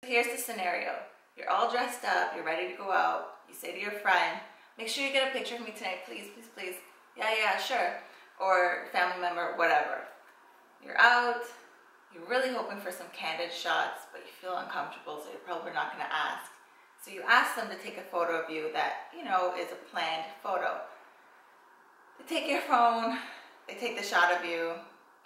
Here's the scenario. You're all dressed up, you're ready to go out. You say to your friend, make sure you get a picture of me tonight, please, please, please. Yeah, sure. Or family member, whatever. You're out, you're really hoping for some candid shots, but you feel uncomfortable, so you're probably not going to ask. So you ask them to take a photo of you that, you know, is a planned photo. They take your phone, they take the shot of you,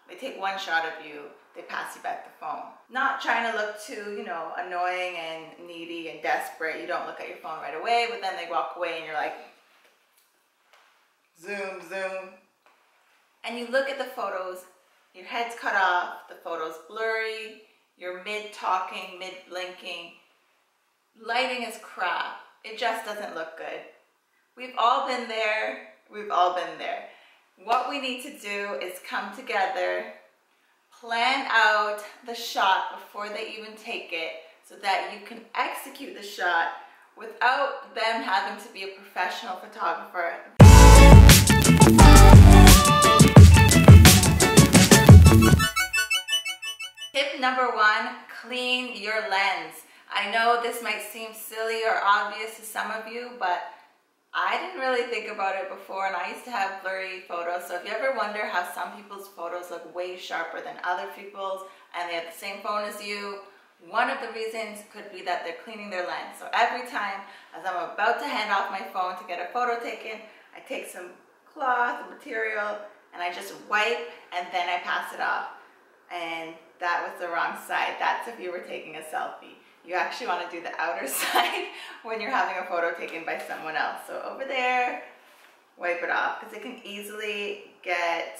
they take one shot of you, they pass you back the phone. Not trying to look too, you know, annoying and needy and desperate. You don't look at your phone right away, but then they walk away and you're like, zoom, zoom. And you look at the photos, your head's cut off, the photo's blurry, you're mid-talking, mid-blinking. Lighting is crap. It just doesn't look good. We've all been there. We've all been there. What we need to do is come together, plan out the shot before they even take it so that you can execute the shot without them having to be a professional photographer. Tip number 1, clean your lens. I know this might seem silly or obvious to some of you, but I didn't really think about it before, and I used to have blurry photos. So if you ever wonder how some people's photos look way sharper than other people's and they have the same phone as you, one of the reasons could be that they're cleaning their lens. So every time as I'm about to hand off my phone to get a photo taken, I take some cloth, material, and I just wipe and then I pass it off. And that was the wrong side. That's if you were taking a selfie. You actually want to do the outer side when you're having a photo taken by someone else. So over there, wipe it off, because it can easily get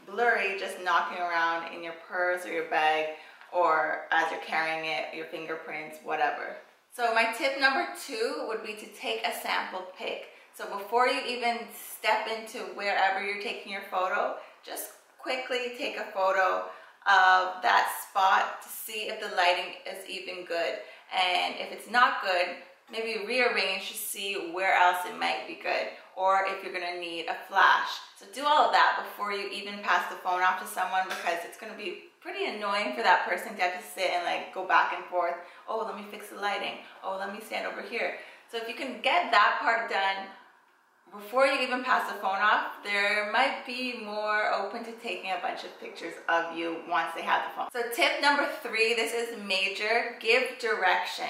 blurry just knocking around in your purse or your bag, or as you're carrying it, your fingerprints, whatever. So my tip number 2 would be to take a sample pic. So before you even step into wherever you're taking your photo, just quickly take a photo of that spot to see if the lighting is even good, and if it's not good, maybe rearrange to see where else it might be good, or if you're going to need a flash. So do all of that before you even pass the phone off to someone, because it's going to be pretty annoying for that person to have to sit and like go back and forth. Oh, let me fix the lighting. Oh, let me stand over here. So if you can get that part done before you even pass the phone off, there might be more open to taking a bunch of pictures of you once they have the phone. So tip number 3, this is major, give direction.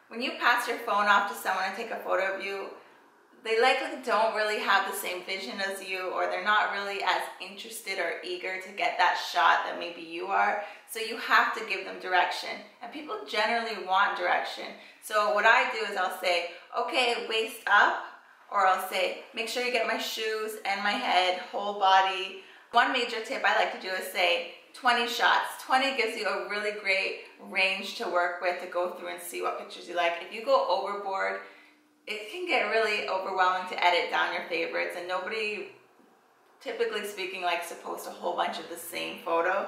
When you pass your phone off to someone and take a photo of you, they likely don't really have the same vision as you, or they're not really as interested or eager to get that shot that maybe you are. So you have to give them direction, and people generally want direction. So what I do is I'll say, okay, waist up, or I'll say, make sure you get my shoes and my head, whole body. One major tip I like to do is say 20 shots. 20 gives you a really great range to work with to go through and see what pictures you like. If you go overboard, it can get really overwhelming to edit down your favorites, and nobody, typically speaking, likes to post a whole bunch of the same photo.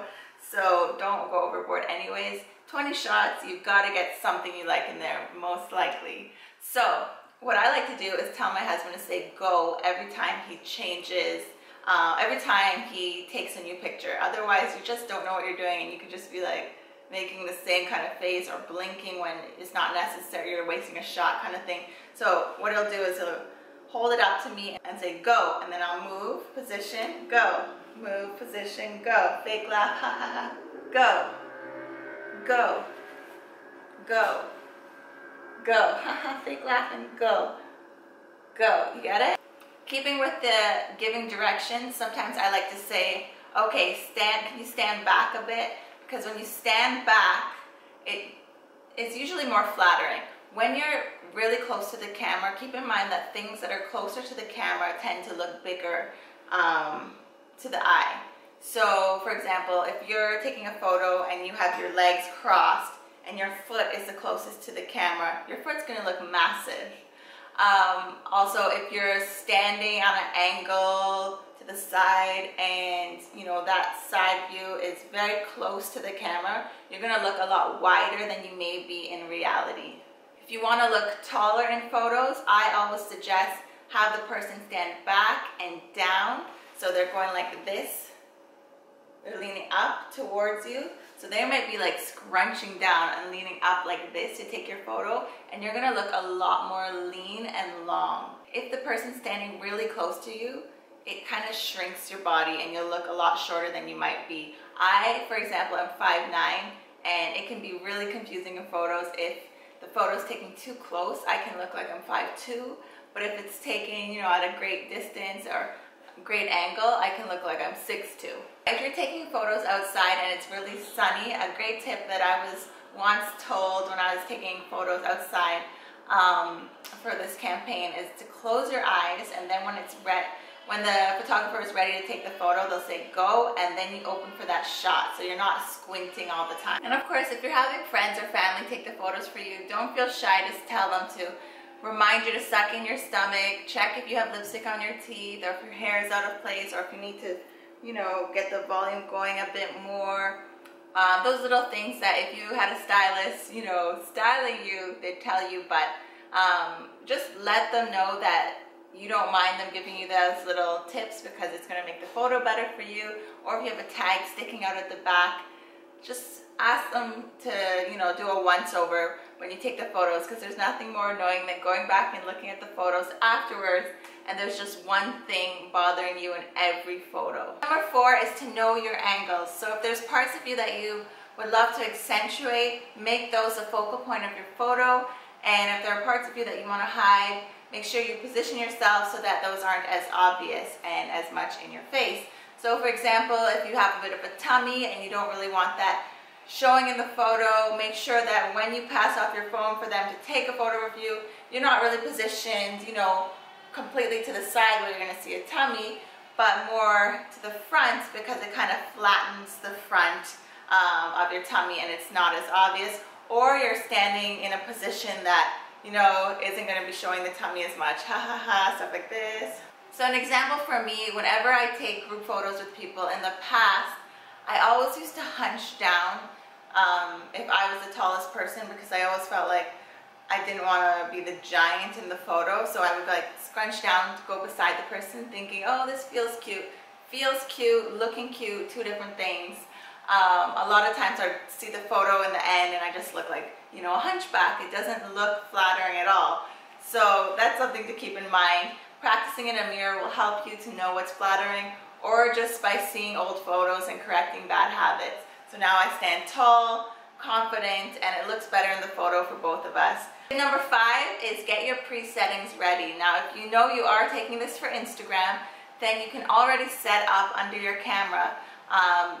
So don't go overboard anyways. 20 shots, you've got to get something you like in there, most likely. So what I like to do is tell my husband to say go every time he changes, every time he takes a new picture. Otherwise, you just don't know what you're doing, and you could just be like making the same kind of face or blinking when it's not necessary, you're wasting a shot kind of thing. So what he'll do is he'll hold it up to me and say go, and then I'll move, position, go, move, position, go, fake laugh, ha ha ha, go, go, go, go, haha, fake laughing, go, go. You get it? Keeping with the giving directions, sometimes I like to say, okay, can you stand back a bit? Because when you stand back, it's usually more flattering. When you're really close to the camera, keep in mind that things that are closer to the camera tend to look bigger to the eye. So, for example, if you're taking a photo and you have your legs crossed, and your foot is the closest to the camera, your foot's going to look massive. Also, if you're standing on an angle to the side and you know that side view is very close to the camera, you're going to look a lot wider than you may be in reality. If you want to look taller in photos, I always suggest have the person stand back and down, so they're going like this. They're leaning up towards you. So they might be like scrunching down and leaning up like this to take your photo, and you're gonna look a lot more lean and long. If the person's standing really close to you, it kind of shrinks your body and you'll look a lot shorter than you might be. I, for example, am 5'9", and it can be really confusing in photos. If the photo's taken too close, I can look like I'm 5'2", but if it's taken, you know, at a great distance or great angle, I can look like I'm 6'2". If you're taking photos outside and it's really sunny, a great tip that I was once told when I was taking photos outside for this campaign is to close your eyes, and then when the photographer is ready to take the photo, they'll say go, and then you open for that shot, so you're not squinting all the time. And of course, if you're having friends or family take the photos for you, don't feel shy, just tell them to remind you to suck in your stomach, check if you have lipstick on your teeth, or if your hair is out of place, or if you need to, you know, get the volume going a bit more. Those little things that if you had a stylist, you know, styling you, they'd tell you, but just let them know that you don't mind them giving you those little tips, because it's going to make the photo better for you. Or if you have a tag sticking out at the back, just ask them to, you know, do a once over when you take the photos, because there's nothing more annoying than going back and looking at the photos afterwards and there's just one thing bothering you in every photo. Number 4 is to know your angles. So if there's parts of you that you would love to accentuate, make those a focal point of your photo. And if there are parts of you that you want to hide, make sure you position yourself so that those aren't as obvious and as much in your face. So for example, if you have a bit of a tummy and you don't really want that showing in the photo, make sure that when you pass off your phone for them to take a photo of you, you're not really positioned, you know, completely to the side where you're going to see a tummy, but more to the front, because it kind of flattens the front of your tummy and it's not as obvious. Or you're standing in a position that, you know, isn't going to be showing the tummy as much, ha ha ha, stuff like this. So an example for me, whenever I take group photos with people in the past, I always used to hunch down if I was the tallest person, because I always felt like I didn't want to be the giant in the photo. So I would like scrunch down to go beside the person thinking, oh, this feels cute, looking cute, two different things. A lot of times I see the photo in the end and I just look like, you know, a hunchback. It doesn't look flattering at all. So that's something to keep in mind. Practicing in a mirror will help you to know what's flattering, or just by seeing old photos and correcting bad habits. So now I stand tall, confident, and it looks better in the photo for both of us. Number 5 is get your pre-settings ready. Now, if you know you are taking this for Instagram, then you can already set up under your camera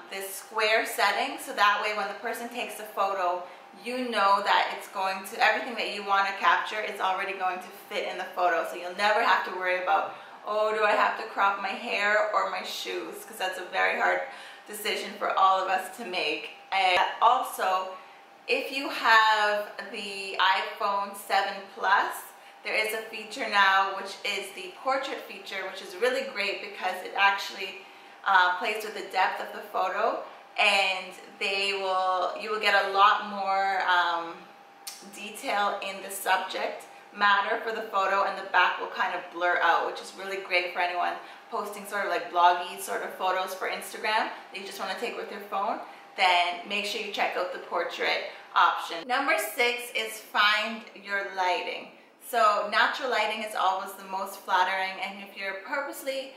this square setting, so that way when the person takes the photo, you know that it's going to, everything that you want to capture is already going to fit in the photo. So you'll never have to worry about, oh, do I have to crop my hair or my shoes? Because that's a very hard decision for all of us to make. And also, if you have the iPhone 7 Plus, there is a feature now which is the portrait feature, which is really great because it actually plays with the depth of the photo, and you will get a lot more detail in the subject matter for the photo, and the back will kind of blur out, which is really great for anyone posting sort of like bloggy sort of photos for Instagram that you just want to take with your phone. Then make sure you check out the portrait option. Number 6 is find your lighting. So natural lighting is always the most flattering, and if you're purposely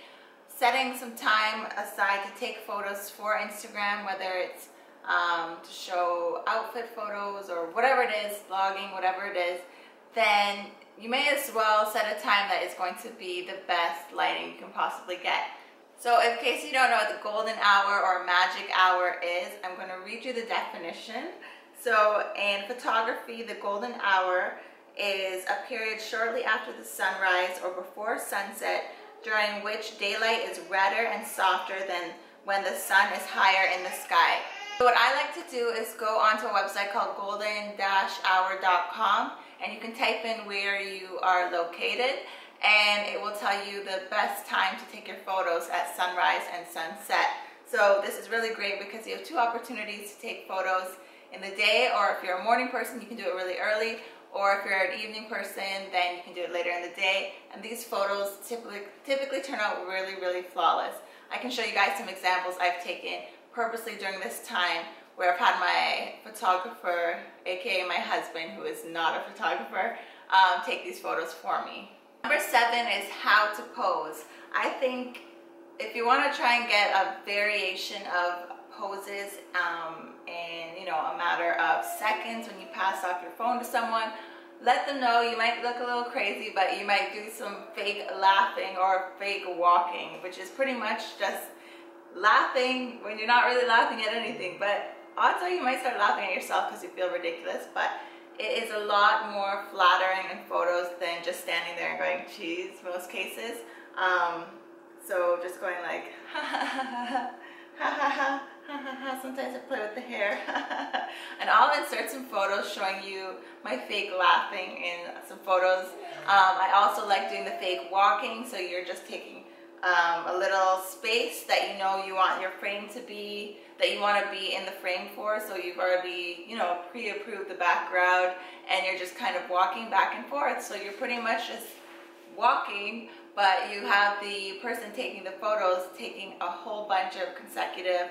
setting some time aside to take photos for Instagram, whether it's to show outfit photos or whatever it is, vlogging, whatever it is, then you may as well set a time that is going to be the best lighting you can possibly get. So in case you don't know what the golden hour or magic hour is, I'm going to read you the definition. So in photography, the golden hour is a period shortly after the sunrise or before sunset, during which daylight is redder and softer than when the sun is higher in the sky. So what I like to do is go onto a website called golden-hour.com, and you can type in where you are located, and it will tell you the best time to take your photos at sunrise and sunset. So this is really great because you have 2 opportunities to take photos in the day, or if you're a morning person, you can do it really early, or if you're an evening person, then you can do it later in the day. And these photos typically turn out really, really flawless. I can show you guys some examples I've taken purposely during this time where I've had my photographer, aka my husband, who is not a photographer, take these photos for me. Number 7 is how to pose. I think if you want to try and get a variation of poses in a matter of seconds when you pass off your phone to someone, let them know you might look a little crazy, but you might do some fake laughing or fake walking, which is pretty much just laughing when you're not really laughing at anything. But odds are you might start laughing at yourself because you feel ridiculous, but it is a lot more flattering in photos than just standing there and going cheese most cases. So just going like ha ha ha ha ha ha ha ha ha. Sometimes I play with the hair. And I'll insert some photos showing you my fake laughing in some photos. I also like doing the fake walking, so you're just taking a little space that you want your frame to be, that you want to be in the frame for, so you've already pre-approved the background and you're just kind of walking back and forth. So you're pretty much just walking, but you have the person taking the photos taking a whole bunch of consecutive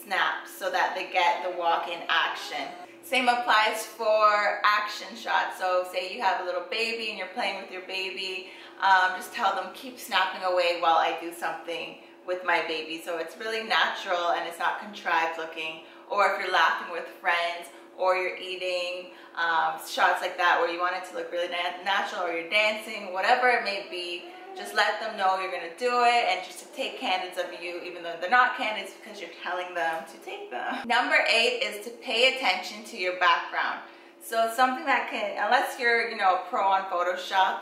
snaps so that they get the walk-in action. Same applies for action shots. So say you have a little baby and you're playing with your baby, just tell them keep snapping away while I do something with my baby. So it's really natural and it's not contrived looking. Or if you're laughing with friends or you're eating, shots like that where you want it to look really natural, or you're dancing, whatever it may be, just let them know you're going to do it, and just to take candids of you even though they're not candids because you're telling them to take them. Number 8 is to pay attention to your background. So something that can, unless you're a pro on Photoshop,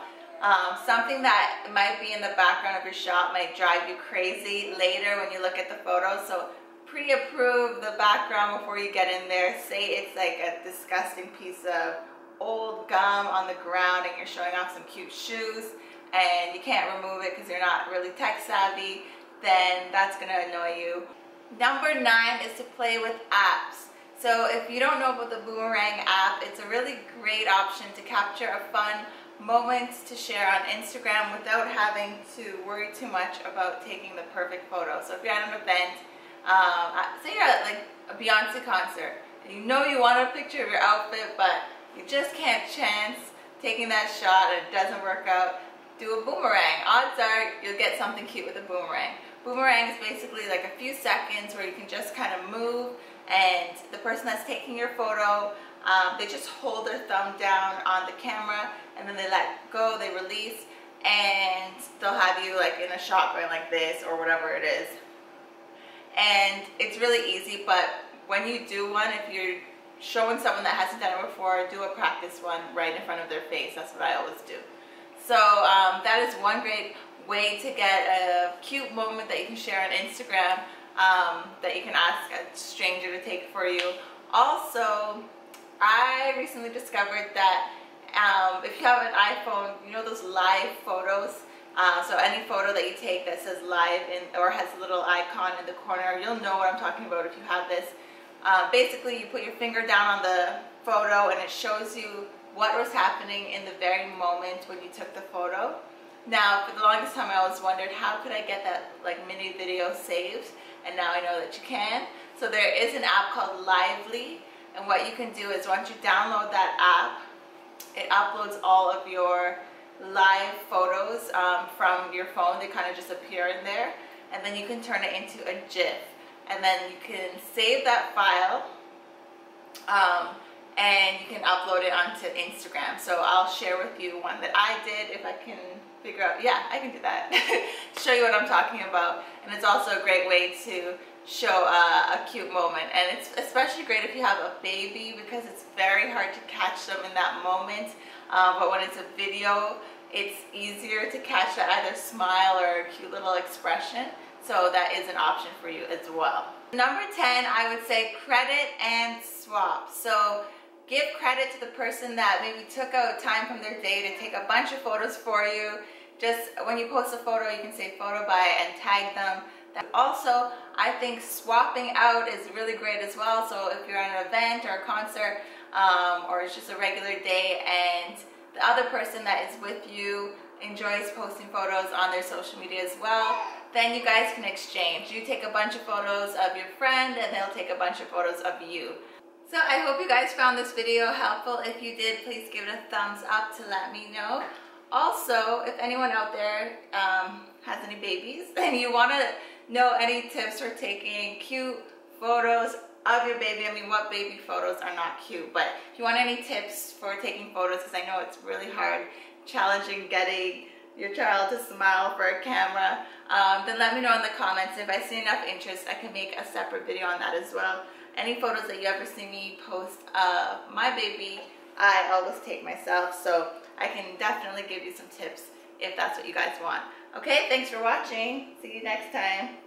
something that might be in the background of your shot might drive you crazy later when you look at the photos. So pre-approve the background before you get in there. Say it's like a disgusting piece of old gum on the ground and you're showing off some cute shoes and you can't remove it because you're not really tech savvy, then that's going to annoy you. Number 9 is to play with apps. So if you don't know about the Boomerang app, it's a really great option to capture a fun moment to share on Instagram without having to worry too much about taking the perfect photo. So if you're at an event, say you're at like a Beyonce concert, and you want a picture of your outfit, but you just can't chance taking that shot and it doesn't work out, do a boomerang. Odds are you'll get something cute with a boomerang. Boomerang is basically like a few seconds where you can just kind of move, and the person that's taking your photo, they just hold their thumb down on the camera and then they let go, they release, and they'll have you like in a shot going like this or whatever it is. And it's really easy, but when you do one, if you're showing someone that hasn't done it before, do a practice one right in front of their face. That's what I always do. So that is one great way to get a cute moment that you can share on Instagram, that you can ask a stranger to take for you. Also, I recently discovered that if you have an iPhone, those live photos, so any photo that you take that says live or has a little icon in the corner, you'll know what I'm talking about if you have this. Basically, you put your finger down on the photo and it shows you what was happening in the very moment when you took the photo. Now, for the longest time, I always wondered, how could I get that like mini video saved? And now I know that you can. So there is an app called Lively, and what you can do is once you download that app, it uploads all of your live photos from your phone. They kind of just appear in there, and then you can turn it into a GIF, and then you can save that file, and you can upload it onto Instagram. So I'll share with you one that I did if I can figure out. Yeah, I can do that. Show you what I'm talking about. And it's also a great way to show a cute moment, and it's especially great if you have a baby because it's very hard to catch them in that moment, but when it's a video, it's easier to catch that either smile or a cute little expression. So that is an option for you as well. Number 10, I would say credit and swap. So give credit to the person that maybe took out time from their day to take a bunch of photos for you. Just when you post a photo, you can say photo by and tag them. Also, I think swapping out is really great as well. So if you're at an event or a concert, or it's just a regular day and the other person that is with you enjoys posting photos on their social media as well, then you guys can exchange. You take a bunch of photos of your friend and they'll take a bunch of photos of you. So I hope you guys found this video helpful. If you did, please give it a thumbs up to let me know. Also, if anyone out there has any babies and you want to know any tips for taking cute photos of your baby, I mean, what baby photos are not cute, but if you want any tips for taking photos, because I know it's really hard, challenging getting your child to smile for a camera, then let me know in the comments. If I see enough interest, I can make a separate video on that as well. Any photos that you ever see me post of my baby, I always take myself, so I can definitely give you some tips if that's what you guys want. Okay, thanks for watching. See you next time.